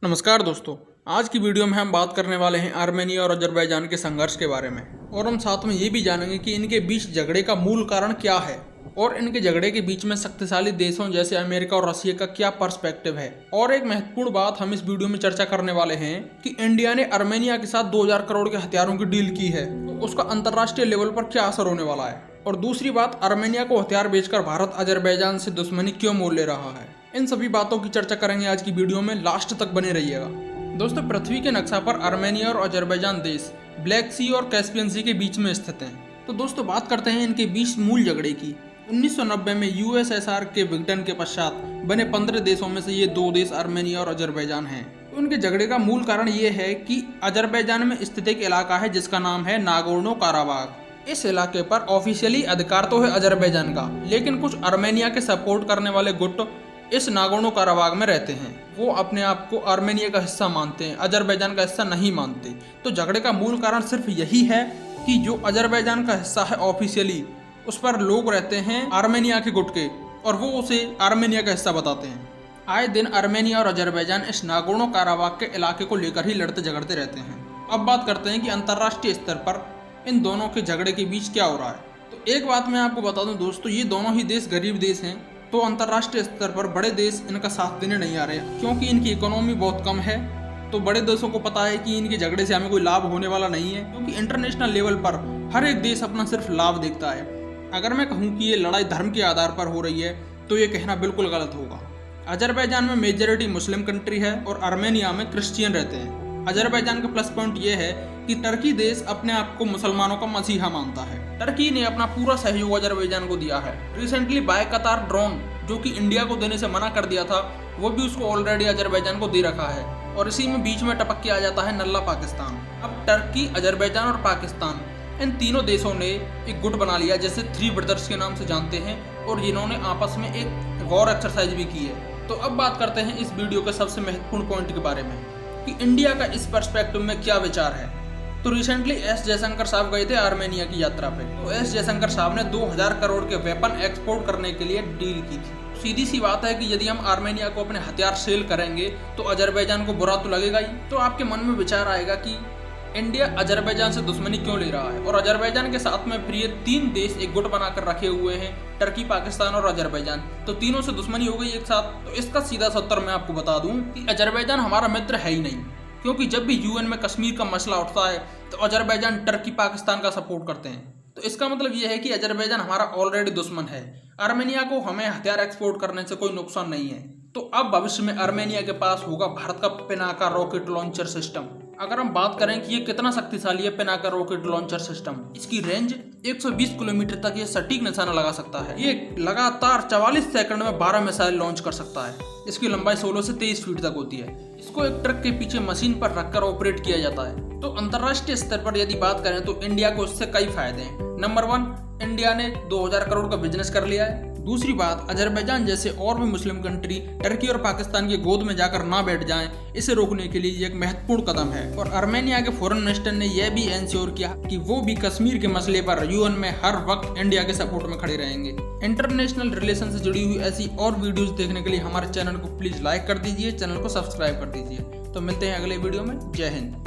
नमस्कार दोस्तों, आज की वीडियो में हम बात करने वाले हैं आर्मेनिया और अजरबैजान के संघर्ष के बारे में और हम साथ में ये भी जानेंगे कि इनके बीच झगड़े का मूल कारण क्या है और इनके झगड़े के बीच में शक्तिशाली देशों जैसे अमेरिका और रशिया का क्या पर्सपेक्टिव है। और एक महत्वपूर्ण बात हम इस वीडियो में चर्चा करने वाले हैं कि इंडिया ने आर्मेनिया के साथ 2000 करोड़ के हथियारों की डील की है, तो उसका अंतर्राष्ट्रीय लेवल पर क्या असर होने वाला है। और दूसरी बात, आर्मेनिया को हथियार बेचकर भारत अजरबैजान से दुश्मनी क्यों मोल ले रहा है। इन सभी बातों की चर्चा करेंगे आज की वीडियो में, लास्ट तक बने रहिएगा। दोस्तों, पृथ्वी के नक्शा पर आर्मेनिया और अजरबैजान देश ब्लैक सी और कैस्पियन सी के बीच में स्थित हैं। तो दोस्तों, बात करते हैं इनके बीच मूल झगड़े की। 1990 में यूएसएसआर के विघटन के पश्चात बने 15 देशों में से ये 2 देश आर्मेनिया और अजरबैजान हैं। तो उनके झगड़े का मूल कारण ये है कि अजरबैजान में स्थित एक इलाका है जिसका नाम है नागोर्नो काराबाग। इस इलाके पर ऑफिशियली अधिकार तो है अजरबैजान का, लेकिन कुछ आर्मेनिया के सपोर्ट करने वाले गुट इस नागोर्नो काराबाग में रहते हैं। वो अपने आप को आर्मेनिया का हिस्सा मानते हैं, अजरबैजान का हिस्सा नहीं मानते। तो झगड़े का मूल कारण सिर्फ यही है कि जो अजरबैजान का हिस्सा है ऑफिशियली, उस पर लोग रहते हैं आर्मेनिया के गुट के और वो उसे आर्मेनिया का हिस्सा बताते हैं। आए दिन आर्मेनिया और अजरबैजान इस नागोर्नो काराबाग के इलाके को लेकर ही लड़ते झगड़ते रहते हैं। अब बात करते हैं कि अंतर्राष्ट्रीय स्तर पर इन दोनों के झगड़े के बीच क्या हो रहा है। तो एक बात मैं आपको बता दूं दोस्तों, ये दोनों ही देश गरीब देश हैं, तो अंतर्राष्ट्रीय स्तर पर बड़े देश इनका साथ देने नहीं आ रहे, क्योंकि इनकी इकोनॉमी बहुत कम है। तो बड़े देशों को पता है कि इनके झगड़े से हमें कोई लाभ होने वाला नहीं है, क्योंकि इंटरनेशनल लेवल पर हर एक देश अपना सिर्फ लाभ देखता है। अगर मैं कहूँ कि ये लड़ाई धर्म के आधार पर हो रही है तो ये कहना बिल्कुल गलत होगा। अजरबैजान में मेजॉरिटी मुस्लिम कंट्री है और आर्मेनिया में क्रिश्चियन रहते हैं। अजरबैजान का प्लस पॉइंट ये है कि टर्की देश अपने आप को मुसलमानों का मसीहा मानता है। टर्की ने अपना पूरा सहयोग अजरबैजान को दिया है। रिसेंटली बाय कतार ड्रोन, जो कि इंडिया को देने से मना कर दिया था, वो भी उसको ऑलरेडी अजरबैजान को दे रखा है। और इसी में बीच में टपक के आ जाता है नल्ला पाकिस्तान। अब टर्की, अजरबैजान और पाकिस्तान, इन तीनों देशों ने एक गुट बना लिया जिसे 3 ब्रदर्स के नाम से जानते हैं, और जिन्होंने आपस में एक वॉर एक्सरसाइज भी की है। तो अब बात करते हैं इस वीडियो के सबसे महत्वपूर्ण पॉइंट के बारे में कि इंडिया का इस पर्सपेक्टिव में क्या विचार है। तो रिसेंटली एस जयशंकर साहब गए थे आर्मेनिया की यात्रा पे। तो एस जयशंकर साहब ने 2000 करोड़ के वेपन एक्सपोर्ट करने के लिए डील की थी। सीधी सी बात है कि यदि हम आर्मेनिया को अपने हथियार सेल करेंगे तो अजरबैजान को बुरा तो लगेगा ही। तो आपके मन में विचार आएगा कि इंडिया अजरबैजान से दुश्मनी क्यों ले रहा है, और अजरबैजान के साथ में फिर ये 3 देश एक गुट बनाकर रखे हुए हैं, टर्की, पाकिस्तान और अजरबैजान। तो तीनों से दुश्मनी हो गई एक साथ। तो इसका सीधा सा उत्तर मैं आपको बता दूं कि अजरबैजान हमारा मित्र है ही नहीं, क्योंकि जब भी यूएन में कश्मीर का मसला उठता है तो अजरबैजान टर्की, पाकिस्तान का सपोर्ट करते हैं। तो इसका मतलब यह है कि अजरबैजान हमारा ऑलरेडी दुश्मन है। आर्मेनिया को हमें हथियार एक्सपोर्ट करने से कोई नुकसान नहीं है। तो अब भविष्य में आर्मेनिया के पास होगा भारत का पिनाका रॉकेट लॉन्चर सिस्टम। अगर हम बात करें कि ये कितना शक्तिशाली है पिनाका रॉकेट लॉन्चर सिस्टम, इसकी रेंज 120 किलोमीटर तक ये सटीक निशाना लगा सकता है। ये लगातार 44 सेकंड में 12 मिसाइल लॉन्च कर सकता है। इसकी लंबाई 16 से 23 फीट तक होती है। इसको एक ट्रक के पीछे मशीन पर रखकर ऑपरेट किया जाता है। तो अंतर्राष्ट्रीय स्तर पर यदि बात करें तो इंडिया को इससे कई फायदे हैं। नंबर 1, इंडिया ने 2000 करोड़ का बिजनेस कर लिया है। दूसरी बात, अजरबैजान जैसे और भी मुस्लिम कंट्री टर्की और पाकिस्तान की गोद में जाकर ना बैठ जाएं, इसे रोकने के लिए ये एक महत्वपूर्ण कदम है। और आर्मेनिया के फॉरेन मिनिस्टर ने यह भी इंश्योर किया कि वो भी कश्मीर के मसले पर यूएन में हर वक्त इंडिया के सपोर्ट में खड़े रहेंगे। इंटरनेशनल रिलेशन से जुड़ी हुई ऐसी और वीडियोज देखने के लिए हमारे चैनल को प्लीज लाइक कर दीजिए, चैनल को सब्सक्राइब कर दीजिए। तो मिलते हैं अगले वीडियो में। जय हिंद।